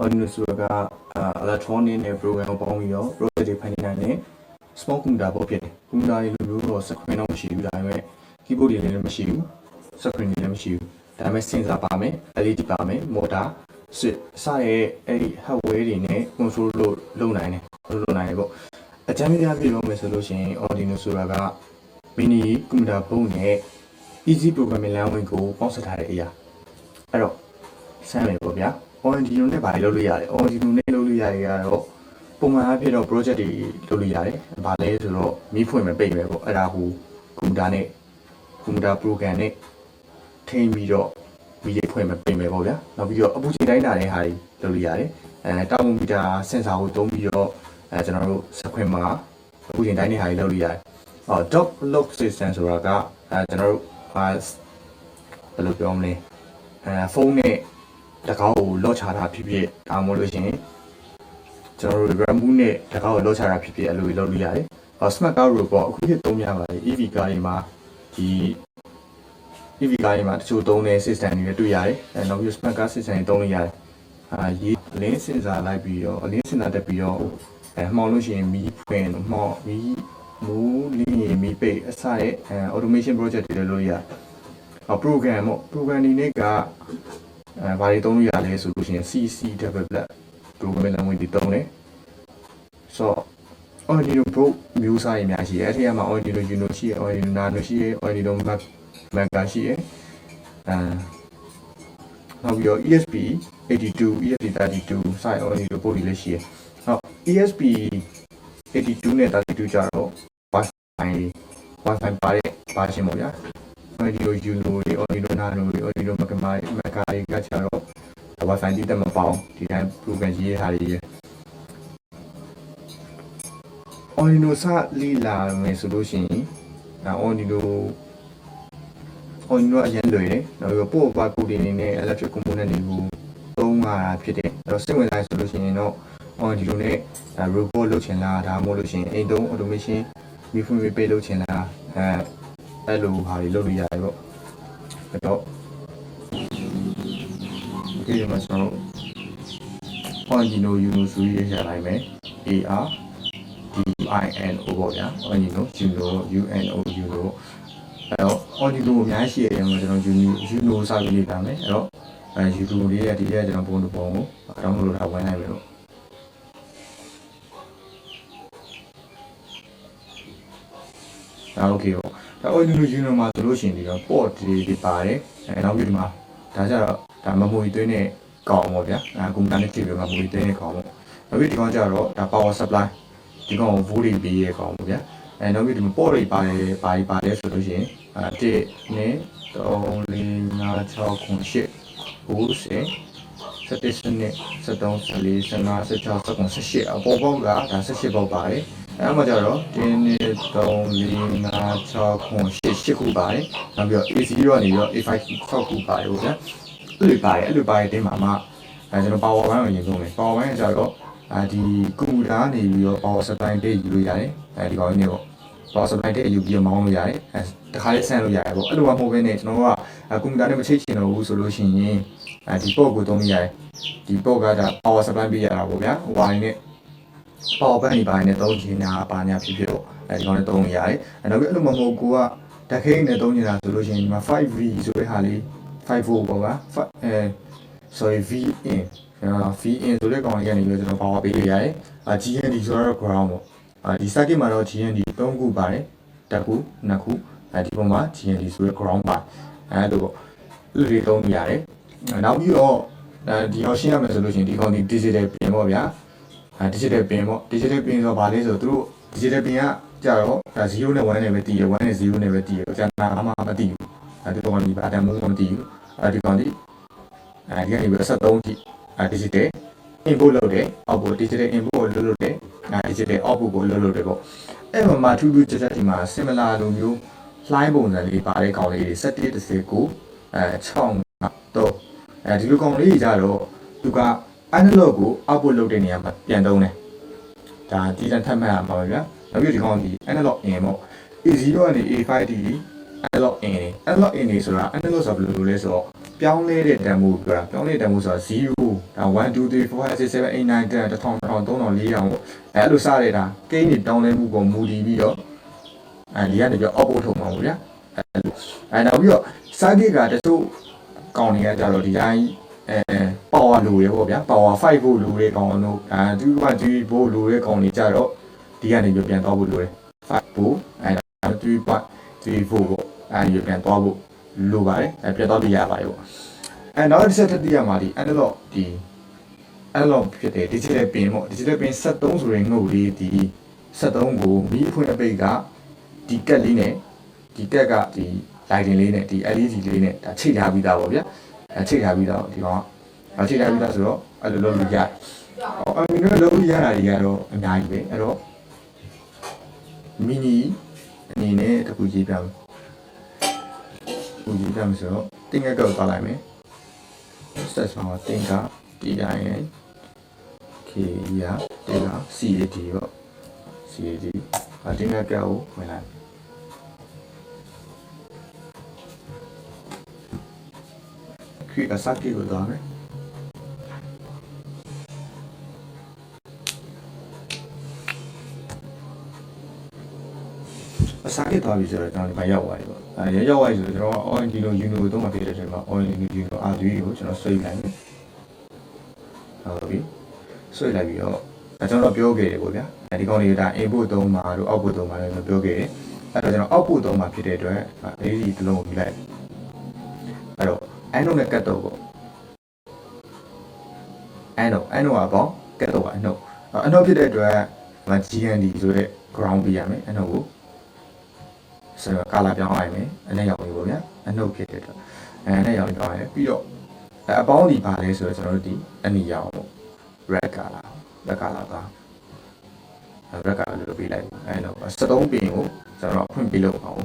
Arduino ဆိုတာက electronic နဲ့ program ကိုပေါင်းပြီးတော့ project တွေဖန်တီးနိုင်တဲ့ small computer ပေါ့ဖြစ်တယ်။ computer တွေလိုမျိုးတော့ screen တော့မရှိဘူးဒါပေမဲ့ keyboard တွေလည်းမရှိဘူး screen တွေလည်းမရှိဘူးဒါပေမဲ့ sensor ပါမယ် LED ပါမယ် motor စတဲ့အဲ့ဒီ hardware တွေနဲ့ control လုပ်နိုင်တယ်ပေါ့အကြမ်းပြပြပြောမယ်ဆိုလို့ရှိရင် Arduino ဆိုတာက mini computer ပုံနဲ့ easy programming language ကိုပေါင်းစပ်ထားတဲ့အရာအဲ့တော့စမ်းမယ်ပေါ့ဗျာ Arduino နဲ့ဘာတွေလုပ်လို့ရလဲ Arduino နဲ့လုပ်လို့ရရတော့ပုံမှန်အားဖြင့်တော့ project တွေလုပ်လို့ရတယ်ဘာလဲဆိုတော့မီးဖွင့်မယ်ပိတ်မယ်ပေါ့အဲ့ဒါဟို computer program နဲ့ထိန်းပြီးတော့မီးလေးဖွင့်မယ်ပိတ်မယ်ပေါ့ဗျာနောက်ပြီးတော့အပူချိန်တိုင်းတာတဲ့ဟာတွေလုပ်လို့ရတယ်တာဝန်မီတာ sensor ကိုသုံးပြီးတော့ကျွန်တော်တို့စခွင့်မှာအပူချိန်တိုင်းတဲ့ဟာတွေလုပ်လို့ရတယ်dog lock system ဆိုတာကကျွန်တော်တို့ဘယ်လိုပြောမလဲဖုန်းနဲ့တကောက်ကိုလော့ချတာဖြစ်ဖြစ်ဒါမှမဟုတ်လို့ရှိရင်ကျွန်တော်တို့ RAM နဲ့တကောက်ကိုလော့ချတာဖြစ်ဖြစ်အဲ့လိုလုပ်လို့ရတယ်smart car robot အခုခေတ်သုံးရပါတယ် EV ကားတွေမှာဒီ EV ကားတွေမှာတချို့သုံးတဲ့ system တွေလည်းတွေ့ရတယ်နောက်ပြီး smart car system တွေသုံးလို့ရတယ်ရေအလင်းစင်စာလိုက်ပြီးတော့အလင်းစင်စာတက်ပြီးတော့မှောင်လို့ရှိရင်မီးဖွင့်မှောင်မီးမူးလင်းရင်မီးပိတ်အစတဲ့ automation project တွေလည်းလုပ်ရprogram ပေါ့ program တွေနဲ့ကဘာတွေသုံးလို့ရလဲဆိုလို့ရှိရင် CC develop program language တွေသုံးတယ်ဆိုတော့ Arduino Pro မျိုးစားတွေအများကြီးအဲ့ဒီမှာ Arduino Uno ရှိရ Arduino Nano ရှိရ Arduino Mega ရှိရနောက်ပြီးတော့ ESP82 ESP32 စတဲ့ Arduino board တွေလည်းရှိရဟုတ် ESP82 နဲ့32ကြတော့ Wi-Fi ပါတဲ့ version ပေါ့ဗျာArduino Uno တွေ Arduino Nano တွေ Arduino Mega တွေကကြတော့ Wi-Fi တိတက်မပေါအောင်ဒီတိုင်း program ရေးထားတွေArduino စလီလာမယ်ဆိုလို့ရှိရင်Arduino အရင်လွယ်တယ်နောက်ပြီးပို့ပါကူတွေနေနဲ့ electric component တွေကိုသုံးရတာဖြစ်တယ်အဲ့တော့စိတ်ဝင်စားဆိုလို့ရှိရင်တော့Arduino နဲ့ robot လုပ်ချင်လားဒါမှမဟုတ်လို့ရှိရင်အိမ်သုံး automation မီးဖွင့်ပေးလုပ်ချင်လားအဲ့လိုဟာတွေလုပ်လို့ရတယ်ပေါ့အဲ့တော့ဒီမှာကျွန်တော် Arduino Uno ဆိုရေးရလိုက်မယ် ARDUINO ပေါ့ဗျာ Arduino Uno UNO အဲ့တော့ Arduino အများကြီးရှိရတယ်မှာကျွန်တော် Uno စပြီးရေးတာမယ်အဲ့တော့Uno လေးရဒီရက်ကျွန်တော်ပုံတစ်ပုံကိုတောင်းလို့ထားဝင်နိုင်ပြီပေါ့โอเคပေါ့ဒါ Arduino Uno မှာဆိုလို့ရှိရင်ဒီတော့ port တွေပါတယ်နောက်ပြီးဒီမှာဒါကြတော့ဒါ memory သွင်းတဲ့ကောင်ပေါ့ဗျာကွန်ပျူတာနဲ့ကြည့်ပြီး memory သွင်းတဲ့ကောင်ပေါ့နောက်ပြီးဒီကောင်ကြတော့ဒါ power supply ဒီကောင်ကို volt တွေပေးရဲ့ကောင်ပေါ့ဗျာနောက်ပြီးဒီမှာ port တွေပါတယ်ဆိုလို့ရှိရင်1 2 3 4 5 6 9 10 11 12 13 14 15 16 17 18အပေါ်ပေါက်ကဒါ18ပေါက်ပါတယ်အဲ့မှာကျတော့1 2 3 4 5 6 9 10 8ခုပါတယ်နောက်ပြီးတော့ A0 ကနေပြီးတော့ A5 6ခုပါတယ်ဟုတ်ဗျာအဲ့လိုပါတယ်တင်းမှာမှကျွန်တော် power bank ကိုရင်သုံးမယ် power bank ကကျတော့ဒီကွန်ပျူတာကနေပြီးတော့ power supply တွေယူလို့ရတယ်ဒီကောင်ကြီးနေပေါ့ power supply တွေယူပြီးတော့မောင်းလို့ရတယ်တခါလေးဆန်းလို့ရတယ်ပေါ့အဲ့လိုမှမဟုတ်ဘဲနဲ့ကျွန်တော်ကကွန်ပျူတာနဲ့မချိတ်ချင်တော့ဘူးဆိုလို့ရှိရင်ဒီ port ကိုသုံးရတယ်ဒီ port ကဒါ power supply ပေးရတာပေါ့ဗျာ wire နဲ့ power bank တွေပိုင်းနဲ့သုံးချင်တာပါညာဖြစ်ဖြစ်တော့ဒီကောင်နဲ့သုံးလို့ရတယ်နောက်ပြီးအဲ့လိုမှမဟုတ်ကိုကတခိန်းနဲ့သုံးနေတာဆိုလို့ရှိရင်ဒီမှာ 5V ဆိုတဲ့ဟာလေး5V ပေါ့ဗျာsorry VIN ဆိုတဲ့ကောင်လေးကနေပြီးတော့ကျွန်တော် power ပေးရရတယ်GND ဆိုတော့ ground ပေါ့ဒီ circuit မှာတော့ GND 3ခုပါတယ်တစ်ခုနှစ်ခုဒီပုံမှာ GND ဆိုတဲ့ ground ပါအဲ့လိုပေါ့လူတွေသုံးရတယ်နောက်ပြီးတော့ဒီအောင်ရှင်းရမယ်ဆိုလို့ရှိရင်ဒီကောင်ဒီ digital pin ပေါ့ဗျာdigital pin ပေါ့ digital pin ဆိုတော့ဗာလဲဆိုသူတို့ digital pin ကကြတော့0နဲ့1နဲ့ပဲတည်ရ1နဲ့0နဲ့ပဲတည်ရကျန်တာမှမတည်ဘူးဒီကောင်ဒီဘာတမ်းမို့မတည်ဘူးဒီကောင်ဒီကနေပြီး73ထိdigital input လုပ်တယ် output digital input ကိုလုပ်တယ်digital output ကိုလုပ်တယ်ပေါ့အဲ့မှာထူးထူးခြားခြားဒီမှာ similar လိုမျိုးလှိုင်းပုံစံလေးပါတဲ့ကောင်လေးတွေ17 19 6 ဒီလိုကောင်လေးကြီးကြတော့သူက analog ကို output လုပ်တဲ့နေရာမှာပြန်သုံးတယ်ဒါတည်တံ့ထပ်မှတ်ရမှာပါဗျာနောက်ပြီးဒီကောင်ဒီ analog in ပေါ့ A0 ကနေ A5 ဒီ analog in တွေ analog in တွေဆိုတာ analog ဆိုဘယ်လိုလဲဆိုတော့ ပြောင်းလဲတဲ့တန်ဖိုးပြောတာပြောင်းလဲတန်ဖိုးဆိုတာ0ဒါ1 2 3 4 5 6 7 8 9 10 1000 1000 3000 4000ပေါ့အဲ့လိုစရတာကိန်းတွေပြောင်းလဲမှုကိုမူတည်ပြီးတော့ဒီကနေပြော output ထုတ်မှာပေါ့ဗျာအဲ့နောက်ပြီးတော့ circuit ကတချို့ကောင်းနေကြတော့ဒီတိုင်းpower လိုရပေါ့ဗျာ power 5 volt လိုတဲ့ကောင်တို့2.3 volt လိုတဲ့ကောင်တွေကြတော့ဒီကနေပြောပြန်သွားဖို့လိုတယ်5 volt 3.3 volt ပေါ့အဲ့ဒီပြန်သွားဖို့လိုပါတယ်ပြန်သွားပြရပါတယ်ပေါ့နောက်တစ်ချက်တတိယမှာဒီanalog analog ဖြစ်တဲ့ digital pin ပေါ့ digital pin 73ဆိုတဲ့ငုတ်လေးဒီ73ကိုမီးအဖွင့်အပိတ်ကဒီကက်လေးနဲ့ဒီကက်ကဒီ lighting လေးနဲ့ဒီ LED လေးနဲ့ဒါချိတ်ထားပြီးသားပေါ့ဗျာချိတ်ထားပြီးသားဒီကောင်ကချိတ်ထားပြီးသားဆိုတော့အဲ့လိုလုပ်လို့ရတယ်အမီနိုလုပ်လို့ရတာတွေကတော့အများကြီးပဲအဲ့တော့ mini အနေနဲ့တခုရေးပြမယ်ဘူးရေးပြမယ်ဆိုတော့တင်ငက်ကောက်သွားလိုက်မယ် set မှာတင်က TIN K ရတင်က CAD ပေါ့ CAD တင်ငက်ကောက်ကိုဝင်လိုက်create a circuit ကိုသွားမယ်အစားကိသွားပြီဆိုတော့ကျွန်တော်ဒီမှာရောက်သွားပြီပေါ့ရောက်သွားပြီဆိုတော့ကျွန်တော် OND လို့ Uno ကိုသုံးမှာဖြစ်တဲ့ချိန်မှာ OND လို့ Uno R3 ကိုကျွန်တော်ဆွဲလိုက်မယ်ဟုတ်ပြီဆွဲလိုက်ပြီးတော့ကျွန်တော်ပြောခဲ့တယ်ပေါ့ဗျာဒီကောင်လေးဒါ input သုံးမှာတို့ output သုံးမှာလည်းကျွန်တော်ပြောခဲ့တယ်အဲ့တော့ကျွန်တော် output သုံးမှာဖြစ်တဲ့အတွက်ဒီတစ်လုံးကိုပြီးလိုက်အဲ့တော့ anode နဲ့ကတ်တော့ပေါ့ anode ကပေါ့ကတ်တော့က anode ဖြစ်တဲ့အတွက်GND ဆိုတဲ့ ground ပြရမယ် anode ကိုဆိုတော့ကာလာပြောင်းလိုက်မယ်အနဲ့ရောင်လေးပေါ့ဗျာအနှုတ်ဖြစ်တဲ့အတွက်နဲ့ရောင်လေးပြောင်းလိုက်ပြီးတော့အပေါင်းဒီပါလဲဆိုတော့ကျွန်တော်တို့ဒီအနီရောင်ပေါ့ red color က red color လို့ပေးလိုက်အဲ့တော့73ပင်ကိုကျွန်တော်ဖွင့်ပေးလို့အောင်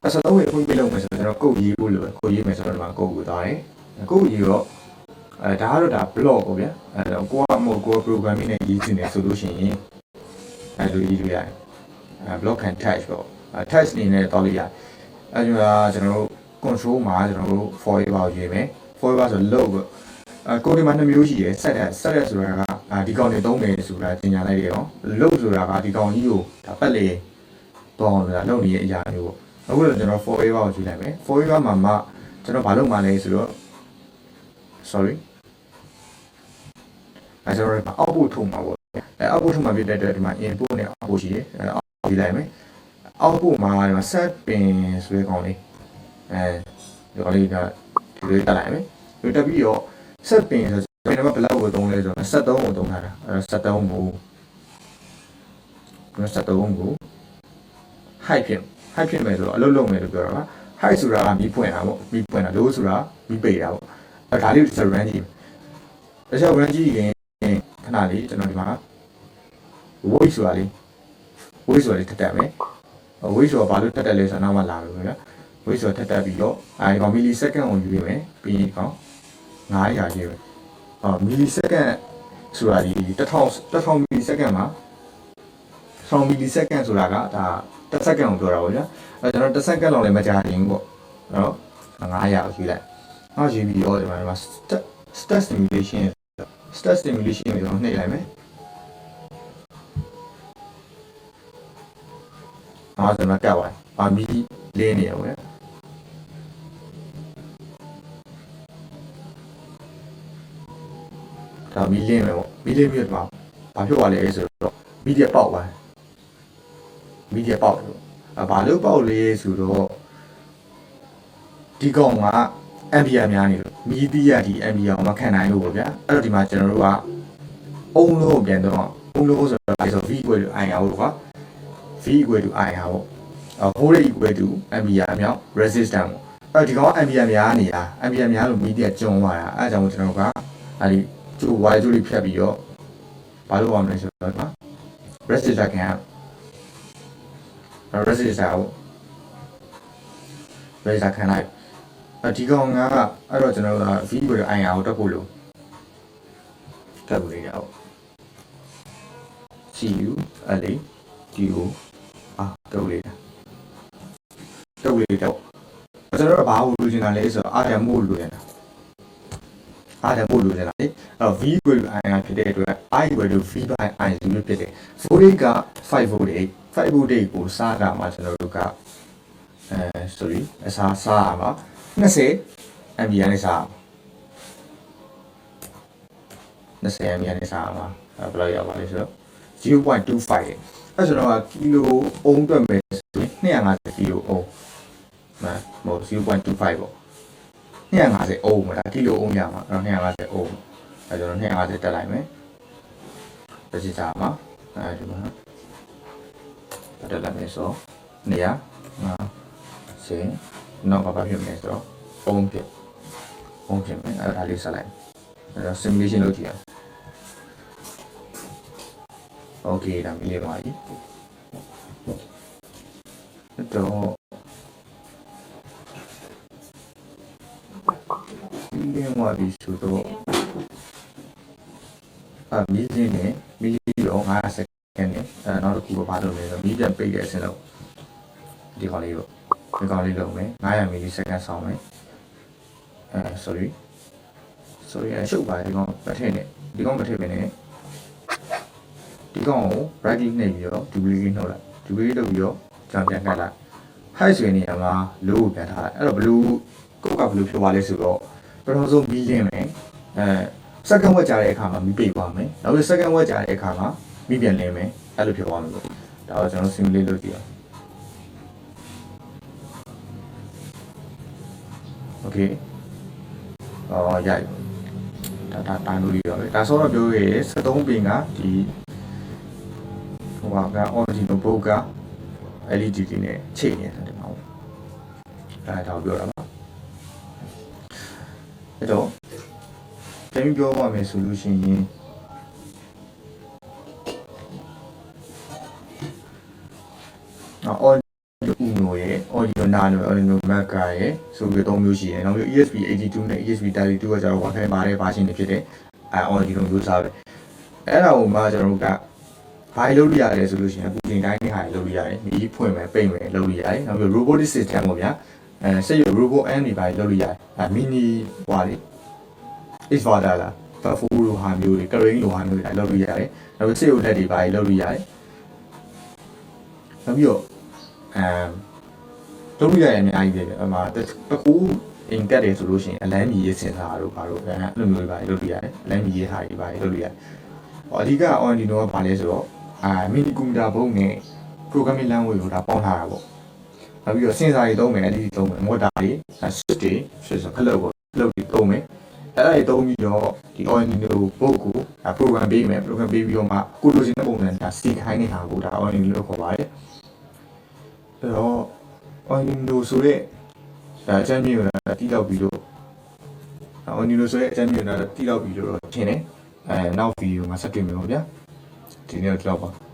73ကိုဖွင့်ပေးလို့မယ်ဆိုတော့ကျွန်တော်ကုတ်ရေးဖို့လိုပဲကုတ်ရေးမယ်ဆိုတော့ဒီမှာကုတ်ကိုသွားတယ်ကုတ်ရေးတော့ဒါကတော့ဒါ block ပေါ့ဗျာအဲ့တော့ကိုက programming နဲ့ရေးချင်တယ်ဆိုလို့ရှိရင်အဲ့လိုရေးလို့ရတယ်block and touch ပေါ့touch အနေနဲ့တော့လို့ရတယ်အဲ့ဒါကျွန်တော်တို့ control မှာကျွန်တော်တို့ forever ကိုရေးမယ် forever ဆို load ပေါ့ကိုဒီမှာ2မျိုးရှိတယ် set ဆိုတာကဒီကောင်တွေသုံးတယ်ဆိုတာသင်ညာလိုက်ရအောင် load ဆိုတာကဒီကောင်ကြီးကိုဒါပတ်လေတော့ဆိုတာလုပ်နေတဲ့အရာမျိုးပေါ့အခုတော့ကျွန်တော် forever ကိုရေးလိုက်မယ် forever မှာကျွန်တော်ဘာလုပ်မှလဲဆိုတော့ sorry ကျွန်တော် output ထုတ်မှာပေါ့output ထုတ်မှာဖြစ်တဲ့အတွက်ဒီမှာ input နဲ့ output ရှိတယ်output ရေးလိုက်မယ်အောက်ဖို့မှာဒီမှာ set pin ဆိုတဲ့ကောင်လေးဒီကောင်လေးကဒီလိုတက်လိုက်မယ်ဒီတက်ပြီးတော့ set pin ဆိုတော့ဘယ်လောက်ကိုသုံးလဲဆိုတော့73ကိုသုံးထားတာအဲ73ကိုheight ဖြစ်မယ်ဆိုတော့အလုပ်လုပ်မယ်လို့ပြောတာပါ height ဆိုတာကမီးပွင့်တာပေါ့မီးပွင့်တာ low ဆိုတာမီးပိတ်တာပေါ့အဲဒါလေးကို run ကြည့်တခြား run ကြည့်ရင်ခဏလေးကျွန်တော်ဒီမှာ voice ဆိုတာလေးထပ်တက်မယ်ဝိဆိုတော့ဘာလို့တက်တက်လဲဆိုတော့နောက်မှလာပြီဗျာဝိဆိုတက်တက်ပြီးတော့ဒီကောင်မီလီစက္ကန့်ကိုယူရမယ်ပြီးရင်ကောင်900ရေးမယ်မီလီစက္ကန့်ဆိုတာဒီ1000မီလီစက္ကန့်မှာ1000မီလီစက္ကန့်ဆိုတာကဒါ10စက္ကန့်ကိုပြောတာပေါ့ဗျာကျွန်တော်10စက္ကန့်လောက်လည်းမကြာရင်ပေါ့နော်900ကိုယူလိုက်နောက်ယူပြီးတော့ဒီမှာ stat stimulation ကိုကျွန်တော်နှိပ်လိုက်မယ်ကျွန်တော်ကပ်သွားမီးလင်းနေရပေါ့ဒါမီးလင်းမယ်ပေါ့မီးလင်းပြီးတော့ဘာဖြစ်သွားလဲဆိုတော့မီးပြပေါက်သွားမီးပြပေါက်တယ်ဘာလို့ပေါက်လဲဆိုတော့ဒီကောင်က ampere များနေလို့မီးတီးရဒီ ampere ကိုမခံနိုင်လို့ပေါ့ဗျာအဲ့တော့ဒီမှာကျွန်တော်တို့ကအုံလို့ပြန်တော့အုံလို့ဆိုတော့ v equal to i ဟုတ်ကွာ v equal to i ဟုတ်voltage equal to ampere အမြောက် resistance ပေါ့ဒီကောင်က ampere များနေတာ ampere များလို့မီးတည်းကျွန်းသွားတာအဲဒါကြောင့်ကျွန်တော်ကအဲဒီကျိုး y ကျိုးလေးဖြတ်ပြီးတော့ဘာလို့အောင်လဲဆိုတော့ resistor ခံရ resistor ကို resistor ခံလိုက်ဒီကောင်ကအဲ့တော့ကျွန်တော်က v equal to i ကိုတက်ဖို့လို့တက်ဖို့ရအောင် cu la do တော့လေတော့ကျွန်တော်ကဘာလို့လိုချင်တာလဲဆိုတော့အာရမို့လိုရတာ အားတန်ပို့လို့ရတယ်လေအဲ့တော့ v equal to i ဖြစ်တဲ့အတွက် i equal to v by i 0ဖြစ်တယ် voltage က5 voltage 5 voltage ကိုစားတာမှာကျွန်တော်တို့ကsorry အစားရမှာ20 ampere နဲ့စား20 ampere နဲ့စားရမှာဘယ်လောက်ရပါလဲဆိုတော့ 0.25 အဲ့ဆိုတော့ကီလိုအုံးတွက်မယ်ဆိုရင်250ကီလိုအုံးမဟုတ် 0.25 ပေါ့250အုံးမလားကီလိုအုံးရမှာအဲ့တော့250အုံးအဲ့ကျွန်တော်250တက်လိုက်မယ်တစ်ချက်စားမှာဒီမှာတက်လိုက်မယ်ဆိုနေရစင်နောက်ဘာဖြစ်မလဲဆိုတော့အုံးဖြစ်မယ်အဲ့ဒါလေးဆက်လိုက်အဲ့တော့ simulation လုပ်ကြည့်အောင် okay ဒါမြင်ပါပြီတော့ဒီမှာဒီဆိုတော့မြည်ချင်းနဲ့မြည်ရော50စက္ကန့်နဲ့နောက်တစ်ခုဘာလုပ်လဲဆိုတော့မြည်ပြန်ပိတ်တဲ့အဆင့်တော့ဒီကောင်လေးလုပ်မယ်900မီလီစက္ကန့်ဆောင်မယ် sorry ရှုပ်ပါဒီကောင်မထည့်နဲ့ဒီကောင်မထည့်ပဲနဲ့ဒီကောင်ကို right click နှိပ်ပြီးတော့ duplicate နှုတ်လိုက် duplicate လုပ်ပြီးတော့ကြောင်ပြန်ကတ်လိုက် high ဆိုရင်နေရာမှာ low ကိုပြန်ထားလိုက်အဲ့တော့ blue ကိုက blue ဖြစ်သွားလဲဆိုတော့ပထမဆုံးမီးလင်းမယ်second ဝက်ကြာတဲ့အခါမှာမီးပိတ်သွားမယ်နောက်ပြီး second ဝက်ကြာတဲ့အခါမှာမီးပြန်လင်းမယ်အဲ့လိုဖြစ်သွားမယ်ပေါ့ဒါတော့ကျွန်တော် simulate လုပ်ကြည့်အောင် okay ရိုက်ဒါတိုင်းလို့ရပါတယ်ဒါဆိုတော့ပြောရဲ73ပင်ကဒီဟိုက original book က LED တွေနဲ့ချိန်နေတယ်ဒီမှာအဲ့ဒါပြောတာပါအဲ့တော့ပြန်ပြောရမယ်ဆိုလို့ရှိရင်Uno ရဲ့ audio nano audio maca ရဲ့ဆိုပြီး3မျိုးရှိတယ်နောက်ပြီး ESP82 နဲ့ ESP32 ကကျတော့ Wi-Fi ပါတယ် version တွေဖြစ်တဲ့audio မျိုးစားပဲအဲ့ဒါကိုမှကျွန်တော်တို့ကဘာလုပ်လို့ရတယ်ဆိုလို့ရှိရင်အခုချိန်တိုင်းနေဟာလုပ်လို့ရတယ်ဒီဖွင့်မယ်ပိတ်မယ်လုပ်လို့ရတယ်နောက်ပြီး robotic system ပေါ့ဗျာစက်ရ robot and တွေဘာလုပ်လို့ရတယ်mini ဟွာလေ Xvader လား Fafo လိုဟာမျိုးတွေ Crane လိုဟာမျိုးတွေလုပ်လို့ရတယ်နောက်ပြီးစက်ရုပ်လက်တွေဘာလုပ်လို့ရတယ်နောက်ပြီးတော့လုပ်လို့ရရင်အများကြီးပဲအမှတကူအိမ်တက်တယ်ဆိုလို့ရှိရင်အလန်းမီရေးစင်တာတို့ဘာလို့အဲ့လိုမျိုးတွေပါလုပ်လို့ရတယ်အလန်းမီရေးဟာတွေပါလုပ်လို့ရတယ်အဓိက Arduino ကဘာလဲဆိုတော့mini computer ဘုံနဲ့ programming language ကိုဒါပေါင်းထားတာပေါ့နောက်ပြီးတော့ sensor တွေသုံးမယ် LED သုံးမယ် motor တွေ switch တွေဆိုခလုတ်ပေါ့ခလုတ်တွေသုံးမယ်အဲ့ဒါတွေသုံးပြီးတော့ဒီ Arduino ဘုတ်ကိုprogram ပေးမယ် program ပေးပြီးတော့မှကိုလိုချင်တဲ့ပုံစံဒါစီခိုင်းနေတာကိုဒါ Arduino လို့ခေါ်ပါတယ်အဲ့တော့ Arduino ဆိုတဲ့အချမ်းမြေကိုတီးတော့ပြီးတော့Arduino ဆိုတဲ့အချမ်းမြေကိုတီးတော့ပြီးတော့ထင်တယ်နောက်ဗီဒီယိုမှာဆက်တွေ့မယ်ပေါ့ဗျာဒီနေ့တော့တော့ပါ